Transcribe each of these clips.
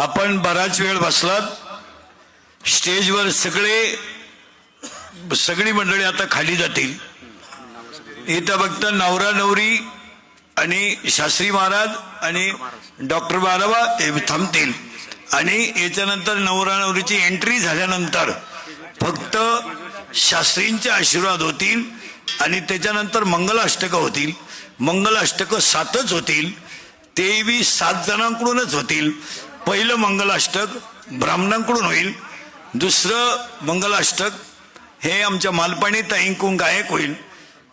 आपण बराच वेळ बसलात. स्टेजवर सगळी मंडळी आता खाली जातील. इथं फक्त नवरा नवरी आणि शास्त्री महाराज आणि डॉक्टर बाराबा हे थांबतील. आणि याच्यानंतर नवरा नवरीची एंट्री झाल्यानंतर फक्त शास्त्रींचे आशीर्वाद होतील. आणि त्याच्यानंतर मंगलाष्टक होतील. मंगलाष्टक 7च होतील. ते 7 जणांकडूनच होतील. पहिलं मंगलाष्टक ब्राह्मणांकडून होईल. दुसरं मंगलाष्टक हे आमच्या मालपाणी ताईंकडून गायक होईल.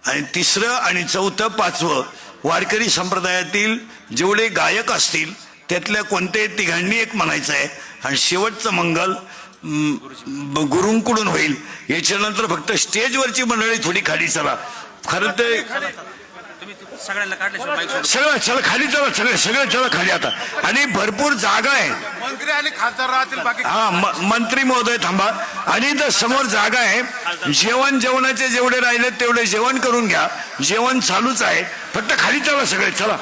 आणि तिसरं आणि चौथं 5वं वारकरी संप्रदायातील जेवढे गायक असतील त्यातल्या कोणत्याही तिघांनी एक म्हणायचं आहे. आणि शेवटचं मंगल गुरुंकडून होईल. याच्यानंतर फक्त स्टेजवरची मंडळी थोडी खाली चला. खरं ते सगळं चला खाली चला. सगळं चला खाली आता. आणि भरपूर जागा आहे. मंत्री आणि खासदार राहतील बाकी. हा मंत्री महोदय थांबा. आणि इथं समोर जागा आहे. जेवणाचे जेवढे राहिले तेवढे जेवण करून घ्या. जेवण चालूच आहे. फक्त खाली चला सगळे चला.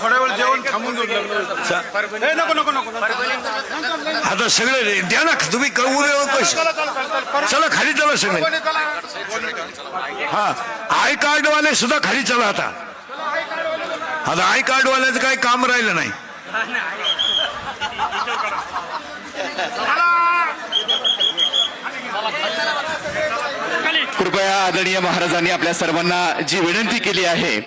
थोड्या वेळ जेवण थांबून नको. आता सगळे द्या ना तुम्ही चला खाली चला सगळे. हा आय कार्ड वाले सुद्धा खाली चला. आता आय कार्ड वाल्याचं काही काम राहिलं नाही. कृपया आदरणीय महाराजांनी आपल्या सर्वांना जी विनंती केली आहे